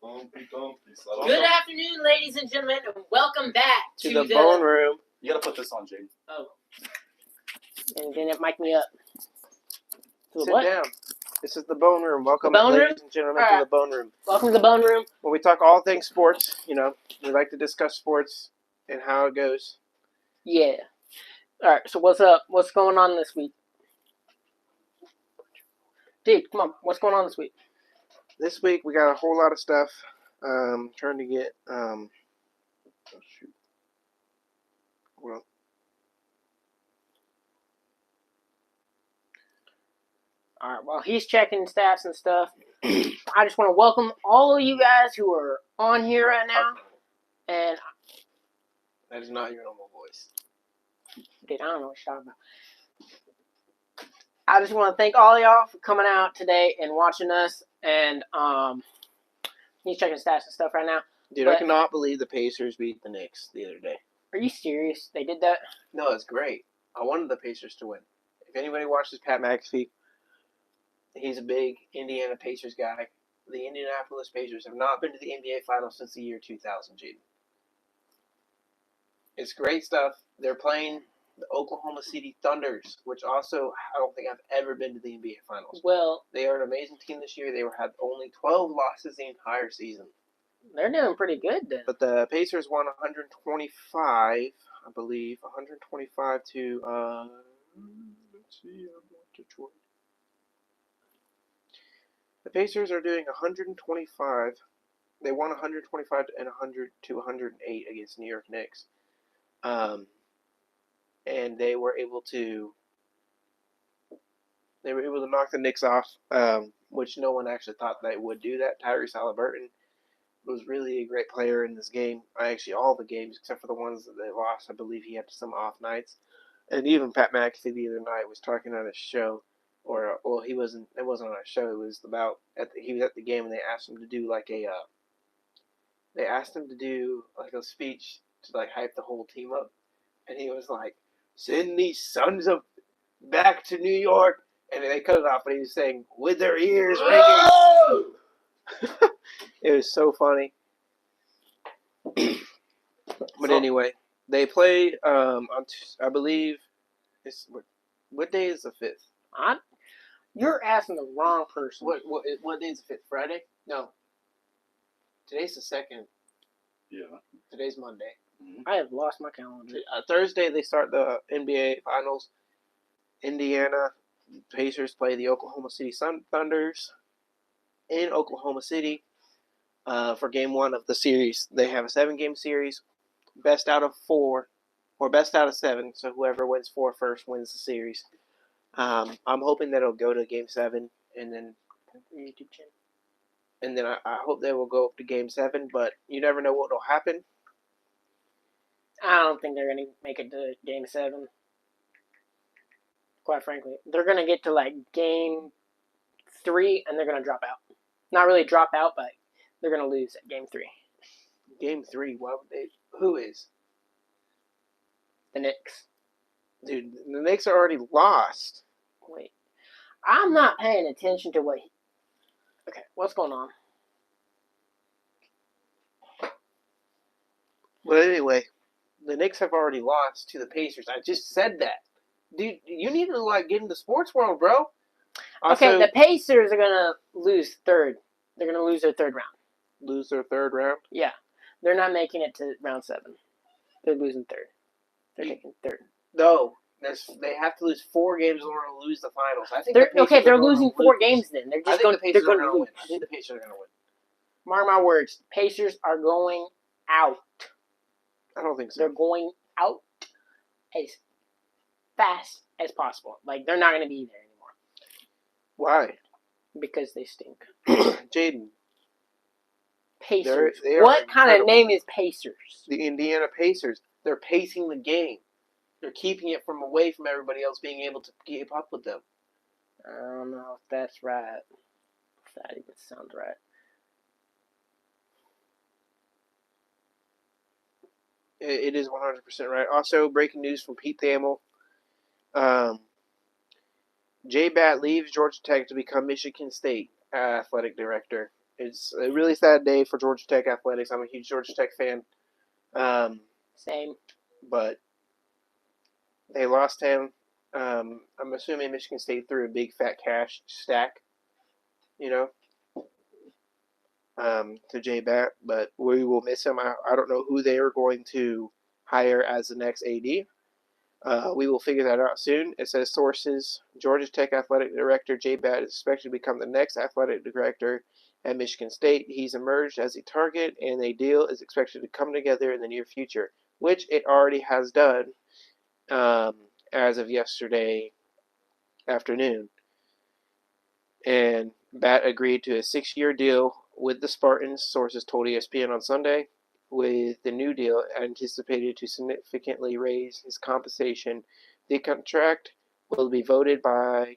Good afternoon, ladies and gentlemen, and welcome back to the Bone Room. You gotta put this on, Jade. Oh. And then it mic me up. Sit down. This is the Bone Room. Welcome, ladies and gentlemen, to the Bone Room. Welcome to the Bone Room. Where we talk all things sports. You know, we like to discuss sports and how it goes. Yeah. All right. So what's up? What's going on this week? Dude, come on. What's going on this week? This week we got a whole lot of stuff. Trying to get oh shoot. Well. All right, while he's checking stats and stuff, I just want to welcome all of you guys who are on here right now. And that is not your normal voice. Dude, I don't know what you're talking about. I just want to thank all of y'all for coming out today and watching us. And he's checking stats and stuff right now. Dude, I cannot believe the Pacers beat the Knicks the other day. Are you serious? They did that? No, it's great. I wanted the Pacers to win. If anybody watches Pat McAfee, he's a big Indiana Pacers guy. The Indianapolis Pacers have not been to the NBA Finals since the year 2000, Jaden. It's great stuff. They're playing the Oklahoma City Thunders, which also I don't think I've ever been to the NBA Finals. Well, they are an amazing team this year. They had only 12 losses the entire season. They're doing pretty good then. But the Pacers won 125, I believe, 125 to let's see, Detroit. The Pacers are doing 125. They won 125 and 100 to 108 against New York Knicks. And they were able to knock the Knicks off, which no one actually thought they would do that. Tyrese Haliburton was really a great player in this game. Actually, all the games except for the ones that they lost. I believe he had some off nights. And even Pat McAfee the other night was talking on a show, or well, he wasn't. It wasn't on a show. It was about he was at the game and they asked him to do like a speech to like hype the whole team up, and he was like, "Send these sons of back to New York," and they cut it off, and he was saying, "With their ears ringing." It was so funny. But anyway, they play on I believe it's what day is the 5th? You're asking the wrong person. What day is the 5th? Friday? No. Today's the 2nd. Yeah. Today's Monday. Mm-hmm. I have lost my calendar. Thursday they start the NBA Finals. Indiana Pacers play the Oklahoma City Thunders in Oklahoma City for Game 1 of the series. They have a 7-game series, best out of 4 or best out of 7. So whoever wins 4 first wins the series. I'm hoping that it'll go to Game 7 and then YouTube channel. And then I hope they will go up to Game 7, but you never know what will happen. I don't think they're going to make it to Game 7. Quite frankly. They're going to get to, like, Game 3, and they're going to drop out. Not really drop out, but they're going to lose at Game 3. Game 3? Why would they? Who is? The Knicks. Dude, the Knicks are already lost. Wait. I'm not paying attention to what... Okay, what's going on? But anyway, the Knicks have already lost to the Pacers. I just said that. Dude, you need to, like, get in the sports world, bro. Also, okay, the Pacers are going to lose third. They're going to lose their third round. Lose their third round? Yeah. They're not making it to round 7. They're losing third. They're taking third. No. They have to lose 4 games in order to lose the finals. I think they're losing 4 games then. They're just going to lose. I think the Pacers are going to win. Mark my words. Pacers are going out. I don't think so. They're going out as fast as possible. Like, they're not going to be there anymore. Why? Because they stink. Jaden. Pacers. What kind of name is Pacers? The Indiana Pacers. They're pacing the game. They're keeping it away from everybody else being able to keep up with them. I don't know if that's right. If that even sounds right. It is 100% right. Also, breaking news from Pete Thamel. J-Bat leaves Georgia Tech to become Michigan State athletic director. It's a really sad day for Georgia Tech athletics. I'm a huge Georgia Tech fan, Same. but they lost him. I'm assuming Michigan State threw a big fat cash stack, to J-Bat, but we will miss him. I don't know who they are going to hire as the next AD. We will figure that out soon. It says sources, Georgia Tech athletic director J-Bat is expected to become the next athletic director at Michigan State. He's emerged as a target, and a deal is expected to come together in the near future, which it already has done as of yesterday afternoon. And Bat agreed to a 6-year deal with the Spartans, sources told ESPN on Sunday, with the new deal anticipated to significantly raise his compensation. The contract will be voted on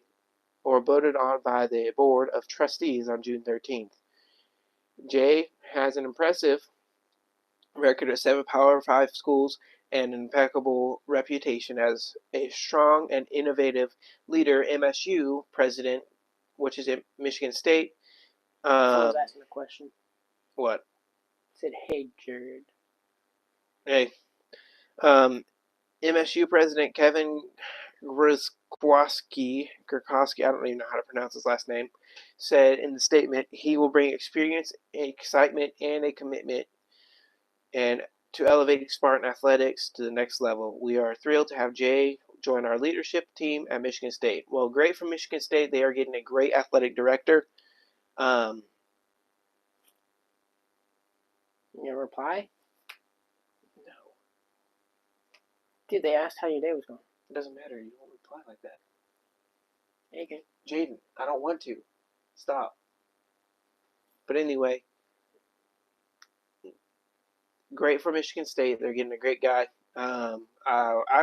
by the Board of Trustees on June 13th. Jay has an impressive record of 7 Power 5 schools and an impeccable reputation as a strong and innovative leader. MSU president, which is at Michigan State. I was asking a question. What? I said, hey, Jared. Hey. MSU president Kevin Gurkowski, I don't even know how to pronounce his last name, said in the statement he will bring experience, excitement, and a commitment and to elevating Spartan athletics to the next level. We are thrilled to have Jay join our leadership team at Michigan State. Well, great for Michigan State. They are getting a great athletic director. You gonna reply? No. Dude, they asked how your day was going. It doesn't matter. You won't reply like that. Okay. Jaden, I don't want to. Stop. But anyway, great for Michigan State. They're getting a great guy. I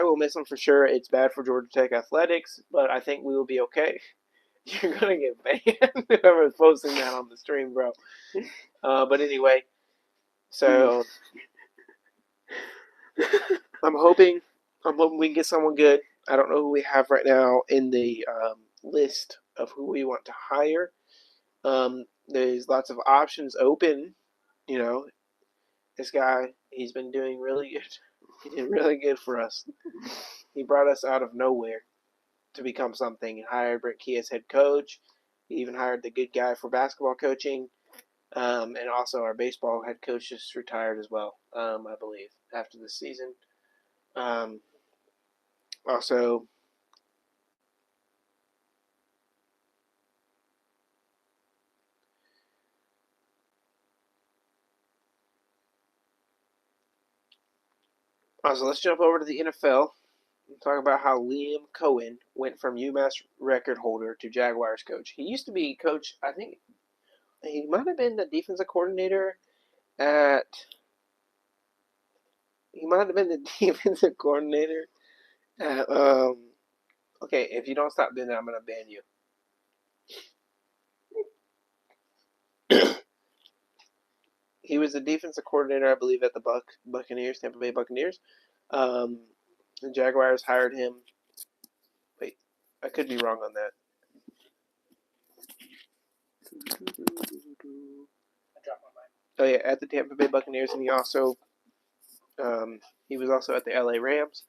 will miss him for sure. It's bad for Georgia Tech athletics, but I think we will be okay. You're going to get banned, whoever's posting that on the stream, bro. But anyway, so I'm hoping we can get someone good. I don't know who we have right now in the list of who we want to hire. There's lots of options open. This guy, he's been doing really good. He did really good for us. He brought us out of nowhere to become something. He hired Brent Key as head coach. He even hired the good guy for basketball coaching. And also our baseball head coach just retired as well, I believe, after this season. Also, let's jump over to the NFL and talk about how Liam Cohen went from UMass record holder to Jaguars coach. He used to be coach, I think he might have been the defensive coordinator at okay, if you don't stop doing that, I'm going to ban you. He was the defensive coordinator, I believe, at the Tampa Bay Buccaneers. The Jaguars hired him. Wait, I could be wrong on that. I dropped my mic. Oh yeah, at the Tampa Bay Buccaneers, and he was also at the LA Rams.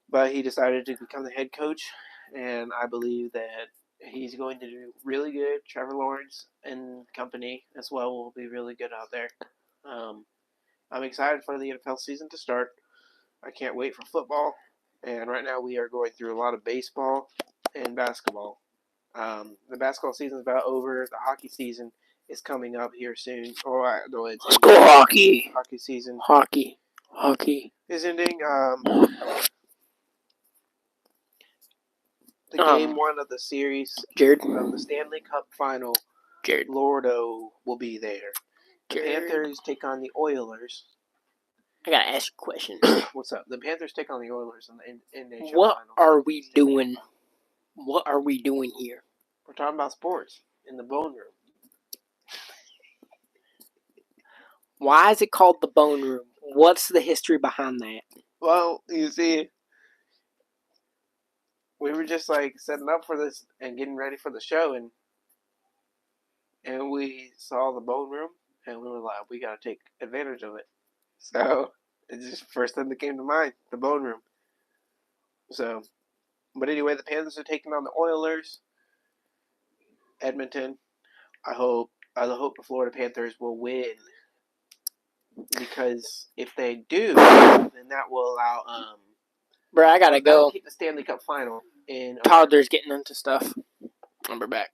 But he decided to become the head coach, and I believe that he's going to do really good. Trevor Lawrence and company as well will be really good out there. I'm excited for the NFL season to start. I can't wait for football. And right now we are going through a lot of baseball and basketball. The basketball season is about over. The hockey season is coming up here soon. Let's go hockey. Hockey season. Hockey is ending. Game 1 of the series, Jared. of the Stanley Cup final, Jared. Lordo will be there. The Panthers take on the Oilers. I gotta ask you a question. What's up? The Panthers take on the Oilers in the NHL What final. are we doing? What are we doing here? We're talking about sports in the bone room. Why is it called the bone room? What's the history behind that? Well, you see, we were just like setting up for this and getting ready for the show, and and we saw the bone room, and we were like, we gotta take advantage of it. So it's just first thing that came to mind, the bone room. So, but anyway, the Panthers are taking on the Oilers. Edmonton. I hope the Florida Panthers will win, because if they do, then that will allow Bro, I gotta that'll go. keep the Stanley Cup final in. Toddler's getting into stuff. And we're back.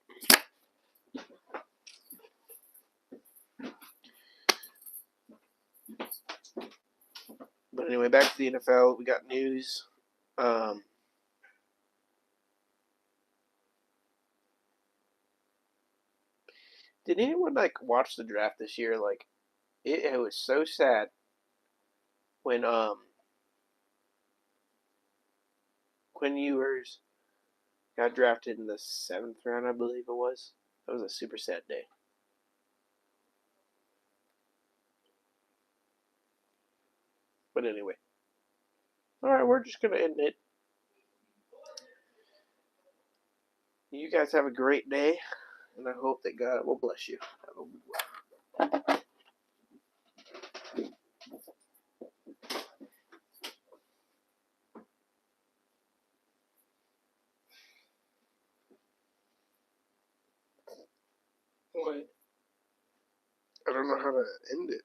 But anyway, back to the NFL. We got news. Did anyone watch the draft this year? Like, it was so sad when Quinn Ewers got drafted in the 7th round, I believe it was. That was a super sad day. But anyway. Alright, we're just gonna end it. You guys have a great day, and I hope that God will bless you. Have a good one. Wait. I don't know how to end it.